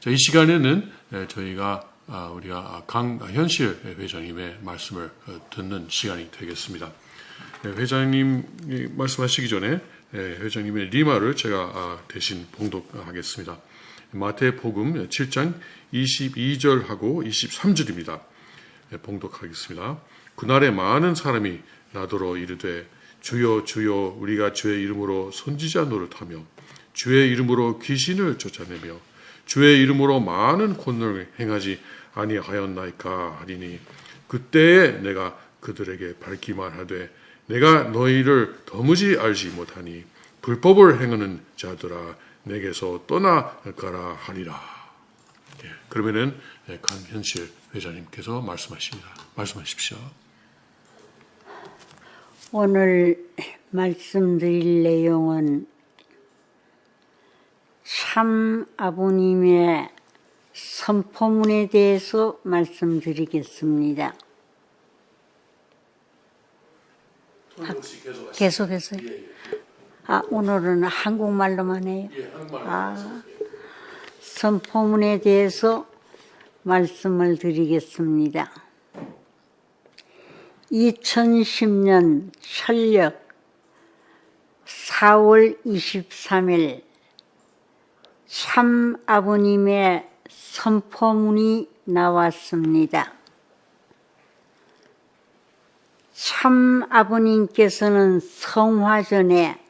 자, 이 시간에는 저희가 우리가 강현실 회장님의 말씀을 듣는 시간이 되겠습니다. 회장님이 말씀하시기 전에 회장님의 리마를 제가 대신 봉독하겠습니다. 마태복음 7장 22절하고 23절입니다. 봉독하겠습니다. 그날에 많은 사람이 나더러 이르되 주여 주여 우리가 주의 이름으로 선지자 노릇하며 주의 이름으로 귀신을 쫓아내며 주의 이름으로 많은 권능을 행하지 아니하였나이까 하리니 그때에 내가 그들에게 밝히 말하되 내가 너희를 도무지 알지 못하니 불법을 행하는 자들아 내게서 떠나가라 하리라. 그러면은 강현실 회장님께서 말씀하십니다. 말씀하십시오. 오늘 말씀드릴 내용은 참 아버님의 선포문에 대해서 말씀드리겠습니다. 계속해서요? 오늘은 한국말로만 해요? 선포문에 대해서 말씀을 드리겠습니다. 2010년 철력 4월 23일 참 아버님의 선포문이 나왔습니다. 참 아버님께서는 성화전에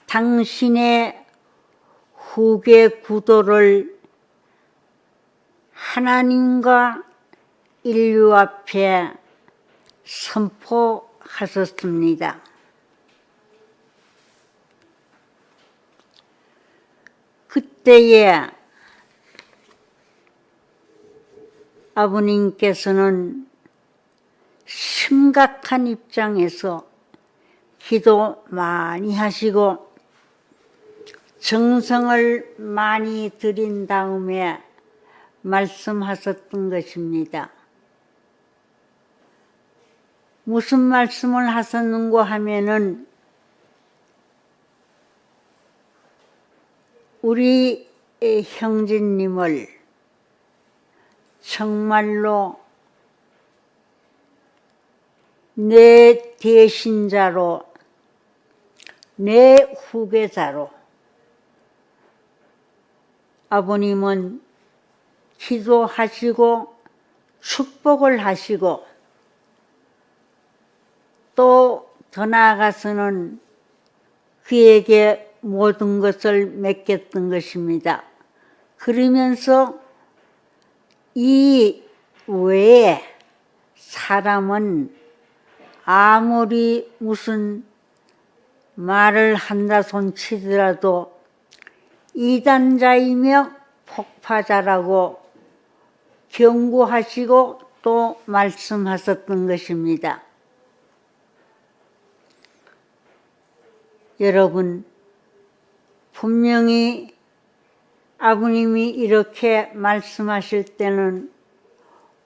당신의 후계 구도를 하나님과 인류 앞에 선포하셨습니다. 그때에 아버님께서는 심각한 입장에서 기도 많이 하시고 정성을 많이 들인 다음에 말씀하셨던 것입니다. 무슨 말씀을 하셨는고 하면은 우리 형제님을 정말로 내 대신자로, 내 후계자로 아버님은 기도하시고 축복을 하시고 또 더 나아가서는 그에게 모든 것을 맡겼던 것입니다. 그러면서 이 외에 사람은 아무리 무슨 말을 한다 손치더라도 이단자이며 폭파자라고 경고하시고 또 말씀하셨던 것입니다. 여러분, 분명히 아버님이 이렇게 말씀하실 때는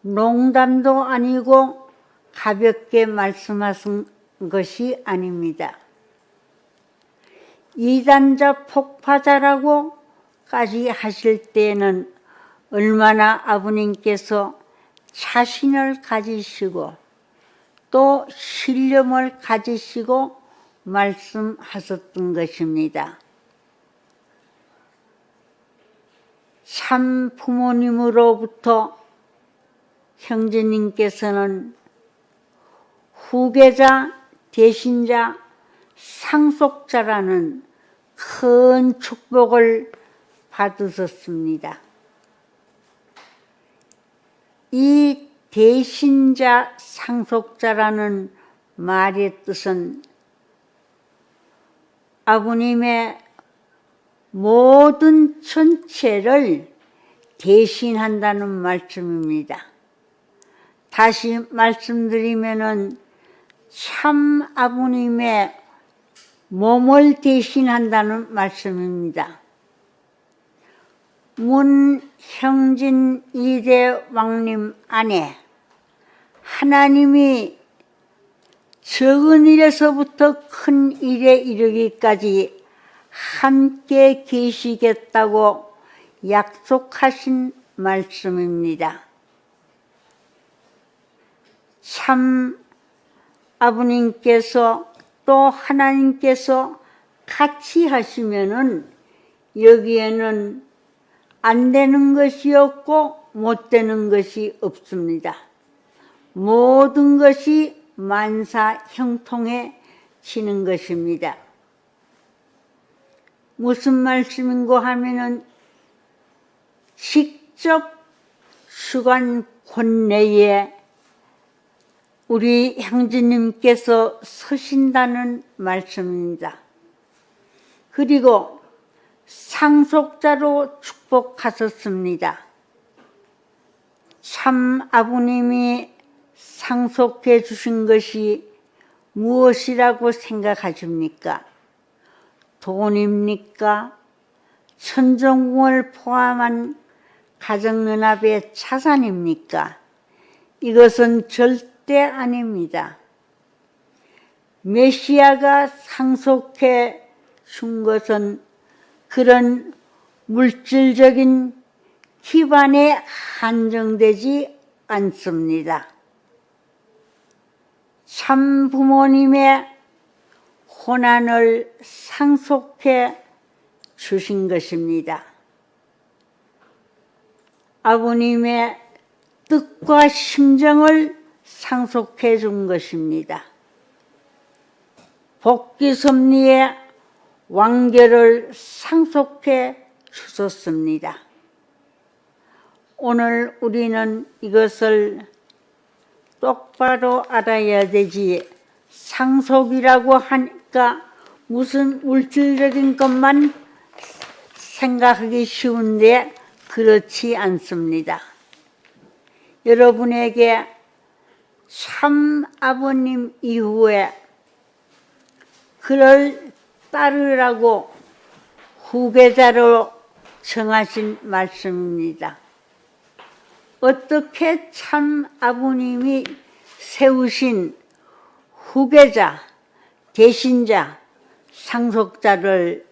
농담도 아니고 가볍게 말씀하신 것이 아닙니다. 이단자 폭파자라고까지 하실 때에는 얼마나 아버님께서 자신을 가지시고 또 신념을 가지시고 말씀하셨던 것입니다. 참 부모님으로부터 형제님께서는 후계자, 대신자, 상속자라는 큰 축복을 받으셨습니다. 이 대신자, 상속자라는 말의 뜻은 아버님의 모든 전체를 대신한다는 말씀입니다. 다시 말씀드리면은 참 아버님의 몸을 대신한다는 말씀입니다. 문형진 2대 왕님 안에 하나님이 적은 일에서부터 큰 일에 이르기까지 함께 계시겠다고 약속하신 말씀입니다. 참 아버님께서 또 하나님께서 같이 하시면은 여기에는 안 되는 것이 없고 못 되는 것이 없습니다. 모든 것이 만사 형통해지는 것입니다. 무슨 말씀인고 하면은 직접 주관 권내에 우리 형제님께서 서신다는 말씀입니다. 그리고 상속자로 축복하셨습니다. 참 아버님이 상속해 주신 것이 무엇이라고 생각하십니까? 돈입니까? 천정궁을 포함한 가정연합의 자산입니까? 이것은 절대 아닙니다. 메시아가 상속해 준 것은 그런 물질적인 기반에 한정되지 않습니다. 참 부모님의 고난을 상속해 주신 것입니다. 아버님의 뜻과 심정을 상속해 준 것입니다. 복귀섭리의 완결을 상속해 주셨습니다. 오늘 우리는 이것을 똑바로 알아야 되지, 상속이라고 하니까 무슨 물질적인 것만 생각하기 쉬운데 그렇지 않습니다. 여러분에게 참 아버님 이후에 그를 따르라고 후계자로 정하신 말씀입니다. 어떻게 참 아버님이 세우신 후계자, 대신자, 상속자를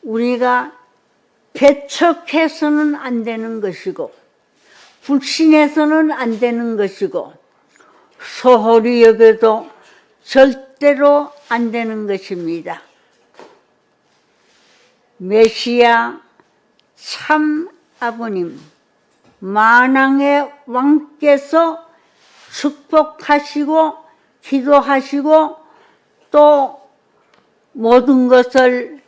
우리가 배척해서는 안 되는 것이고 불신해서는 안 되는 것이고 소홀히 여겨도 절대로 안 되는 것입니다. 메시아 참 아버님, 만왕의 왕께서 축복하시고 기도하시고 또 모든 것을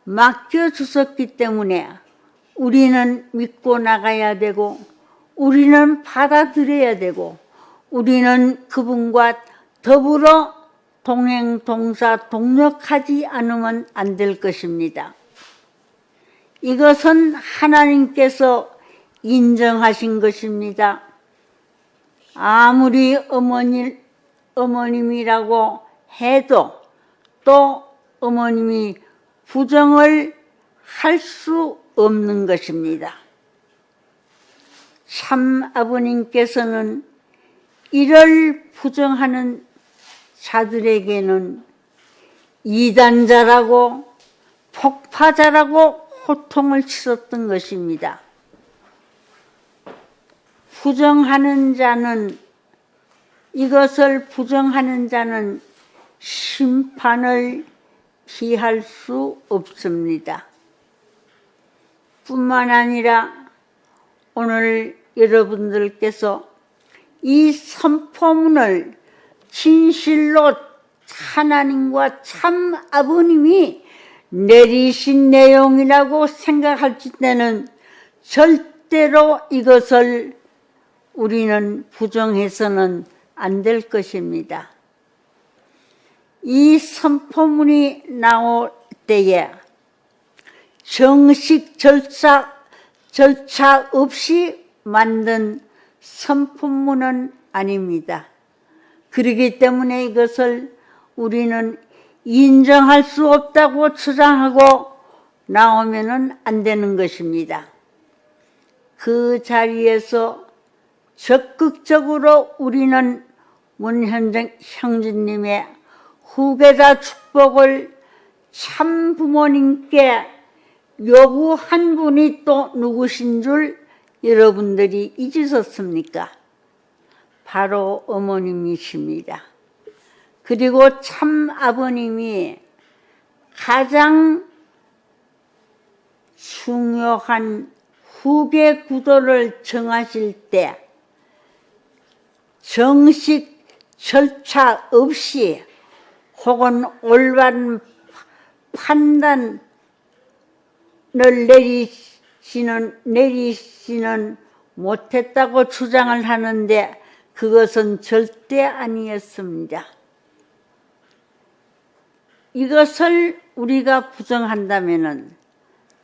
맡겨주셨기 때문에 우리는 믿고 나가야 되고 우리는 받아들여야 되고 우리는 그분과 더불어 동행, 동사, 동력하지 않으면 안 될 것입니다. 이것은 하나님께서 인정하신 것입니다. 아무리 어머님이라고 해도 또 어머님이 부정을 할 수 없는 것입니다. 참 아버님께서는 이를 부정하는 자들에게는 이단자라고 폭파자라고 호통을 치렀던 것입니다. 부정하는 자는, 이것을 부정하는 자는 심판을 피할 수 없습니다. 뿐만 아니라 오늘 여러분들께서 이 선포문을 진실로 하나님과 참 아버님이 내리신 내용이라고 생각할 때는 절대로 이것을 우리는 부정해서는 안 될 것입니다. 이 선포문이 나올 때에 정식 절차 없이 만든 선포문은 아닙니다. 그렇기 때문에 이것을 우리는 인정할 수 없다고 주장하고 나오면은 안 되는 것입니다. 그 자리에서 적극적으로 우리는 문현정 형제님의 후계자 축복을 참 부모님께 요구 한 분이 또 누구신 줄 여러분들이 잊으셨습니까? 바로 어머님이십니다. 그리고 참 아버님이 가장 중요한 후계 구도를 정하실 때 정식 절차 없이 혹은 올바른 판단을 내리시는 못했다고 주장을 하는데 그것은 절대 아니었습니다. 이것을 우리가 부정한다면은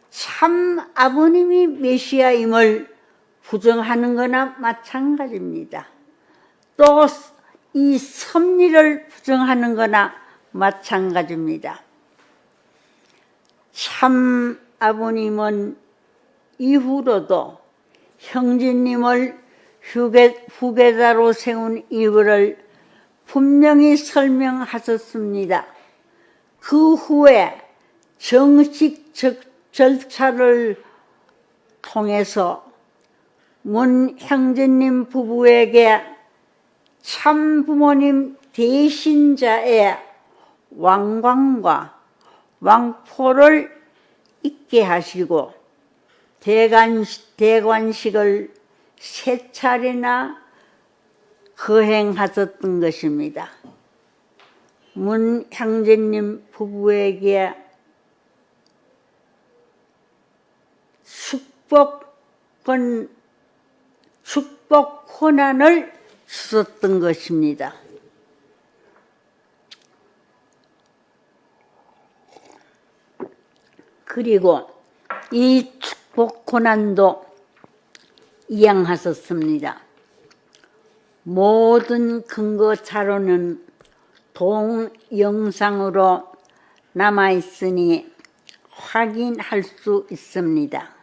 참 아버님이 메시아임을 부정하는 거나 마찬가지입니다. 또 이 섭리를 부정하는 거나 마찬가지입니다. 참 아버님은 이후로도 형제님을 후계자로 세운 이유를 분명히 설명하셨습니다. 그 후에 정식 절차를 통해서 문 형제님 부부에게 참 부모님 대신자의 왕관과 왕포를 입게 하시고 대관식을 3차례나 거행하셨던 것입니다. 문 형제님 부부에게 축복 권한을 주셨던 것입니다. 그리고 이 축복 권한도 이양하셨습니다. 모든 근거 자료는 동영상으로 남아있으니 확인할 수 있습니다.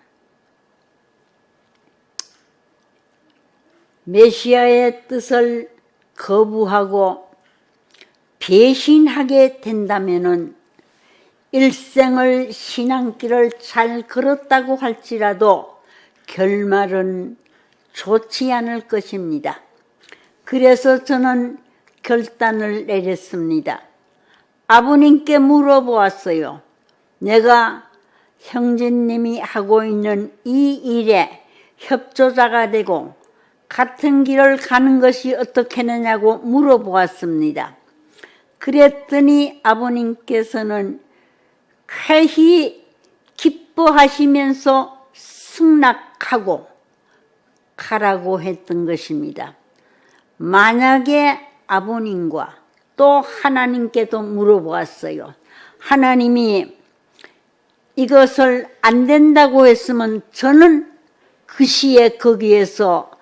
메시아의 뜻을 거부하고 배신하게 된다면은 일생을 신앙길을 잘 걸었다고 할지라도 결말은 좋지 않을 것입니다. 그래서 저는 결단을 내렸습니다. 아버님께 물어보았어요. 내가 형제님이 하고 있는 이 일에 협조자가 되고 같은 길을 가는 것이 어떻겠느냐고 물어보았습니다. 그랬더니 아버님께서는 쾌히 기뻐하시면서 승낙하고 가라고 했던 것입니다. 만약에 아버님과 또 하나님께도 물어보았어요. 하나님이 이것을 안 된다고 했으면 저는 그 시에 거기에서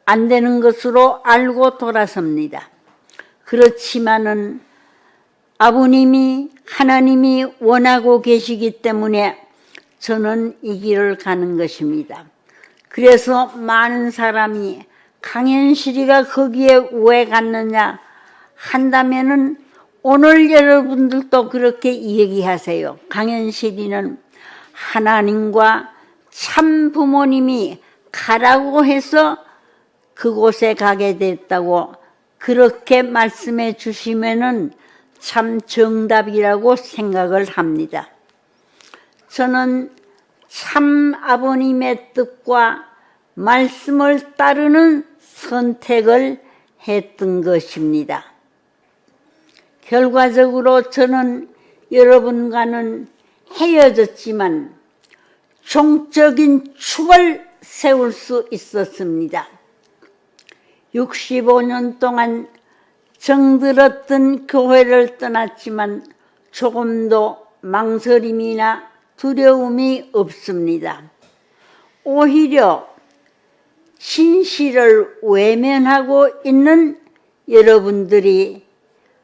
안 되는 것으로 알고 돌아섭니다. 그렇지만은 아버님이 하나님이 원하고 계시기 때문에 저는 이 길을 가는 것입니다. 그래서 많은 사람이 강현실이가 거기에 왜 갔느냐 한다면은 오늘 여러분들도 그렇게 얘기하세요. 강현실이는 하나님과 참 부모님이 가라고 해서 그곳에 가게 됐다고 그렇게 말씀해 주시면은 참 정답이라고 생각을 합니다. 저는 참 아버님의 뜻과 말씀을 따르는 선택을 했던 것입니다. 결과적으로 저는 여러분과는 헤어졌지만 종적인 축을 세울 수 있었습니다. 65년 동안 정들었던 교회를 떠났지만 조금도 망설임이나 두려움이 없습니다. 오히려 진실을 외면하고 있는 여러분들이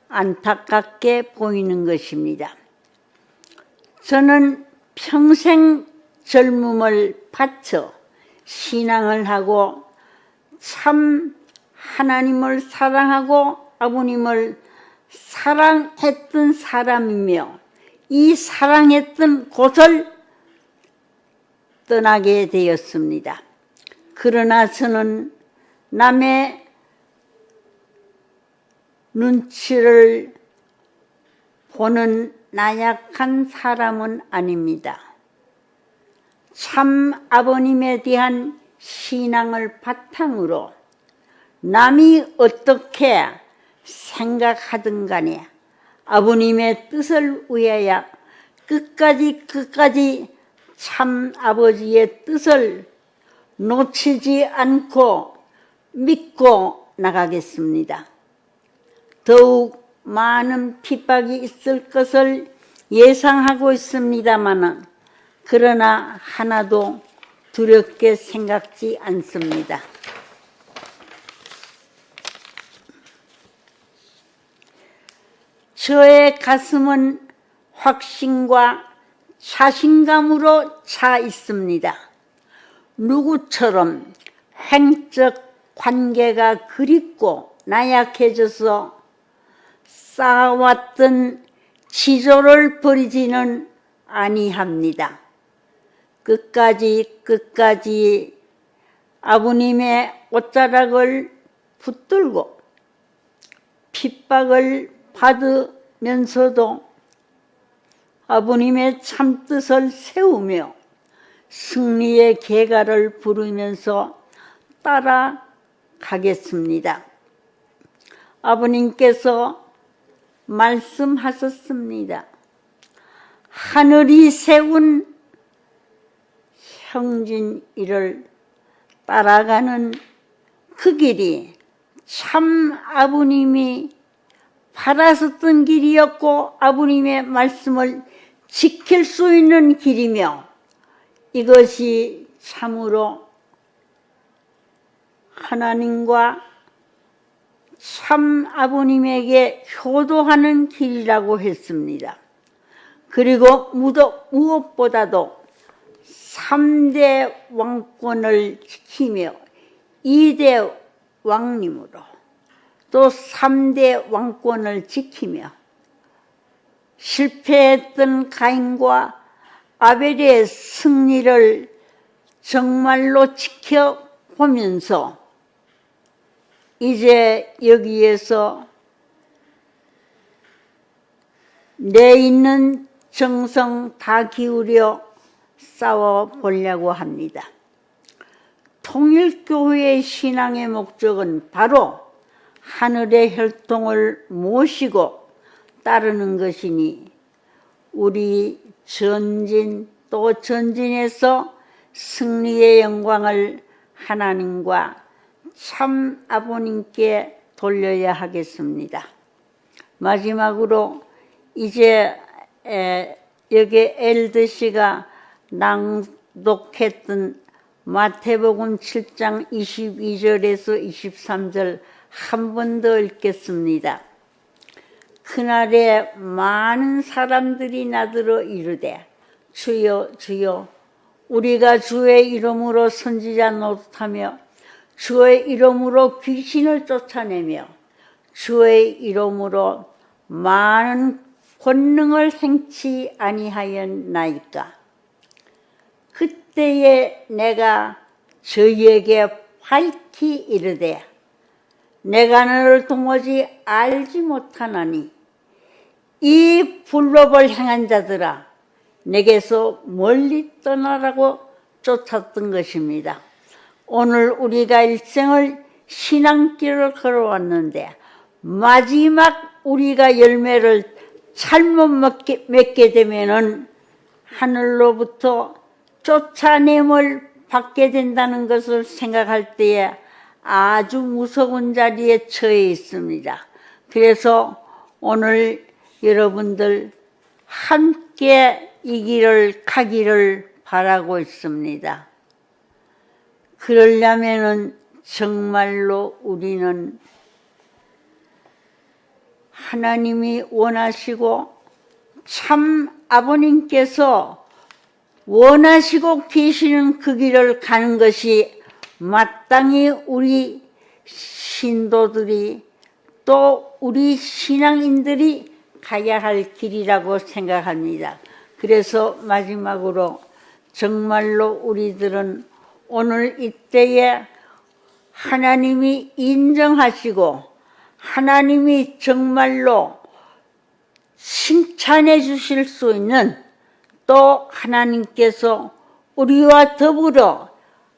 안타깝게 보이는 것입니다. 저는 평생 젊음을 바쳐 신앙을 하고 참 하나님을 사랑하고 아버님을 사랑했던 사람이며 이 사랑했던 곳을 떠나게 되었습니다. 그러나 저는 남의 눈치를 보는 나약한 사람은 아닙니다. 참 아버님에 대한 신앙을 바탕으로 남이 어떻게 생각하든 간에 아버님의 뜻을 위하여 끝까지 참 아버지의 뜻을 놓치지 않고 믿고 나가겠습니다. 더욱 많은 핍박이 있을 것을 예상하고 있습니다마는 그러나 하나도 두렵게 생각지 않습니다. 저의 가슴은 확신과 자신감으로 차 있습니다. 누구처럼 횡적 관계가 그립고 나약해져서 쌓아왔던 지조를 버리지는 아니합니다. 끝까지 아버님의 옷자락을 붙들고 핍박을 받으면서도 아버님의 참뜻을 세우며 승리의 계가를 부르면서 따라가겠습니다. 아버님께서 말씀하셨습니다. 하늘이 세운 형진이를 따라가는 그 길이 참 아버님이 바라셨던 길이었고 아버님의 말씀을 지킬 수 있는 길이며 이것이 참으로 하나님과 참 아버님에게 효도하는 길이라고 했습니다. 그리고 무엇보다도 3대 왕권을 지키며 2대 왕님으로 또 3대 왕권을 지키며 실패했던 가인과 아벨의 승리를 정말로 지켜보면서 이제 여기에서 내 있는 정성 다 기울여 싸워보려고 합니다. 통일교회의 신앙의 목적은 바로 하늘의 혈통을 모시고 따르는 것이니 우리 전진 또 전진에서 승리의 영광을 하나님과 참 아버님께 돌려야 하겠습니다. 마지막으로 이제 여기 엘드 씨가 낭독했던 마태복음 7장 22절에서 23절 한 번 더 읽겠습니다. 그날에 많은 사람들이 나더러 이르되 주여 주여 우리가 주의 이름으로 선지자 노릇하며 주의 이름으로 귀신을 쫓아내며 주의 이름으로 많은 권능을 행치 아니하였나이까. 그때에 내가 저희에게 밝히 이르되 내가 너를 도무지 알지 못하나니 이 불법을 행한 자들아 내게서 멀리 떠나라고 쫓았던 것입니다. 오늘 우리가 일생을 신앙길을 걸어왔는데 마지막 우리가 열매를 잘못 맺게 되면은 하늘로부터 쫓아냄을 받게 된다는 것을 생각할 때에 아주 무서운 자리에 처해 있습니다. 그래서 오늘 여러분들 함께 이 길을 가기를 바라고 있습니다. 그러려면은 정말로 우리는 하나님이 원하시고 참 아버님께서 원하시고 계시는 그 길을 가는 것이 마땅히 우리 신도들이 또 우리 신앙인들이 가야 할 길이라고 생각합니다. 그래서 마지막으로 정말로 우리들은 오늘 이때에 하나님이 인정하시고 하나님이 정말로 칭찬해 주실 수 있는, 또 하나님께서 우리와 더불어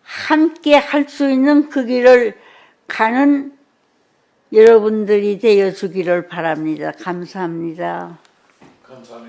함께 할 수 있는 그 길을 가는 여러분들이 되어 주기를 바랍니다. 감사합니다. 감사합니다.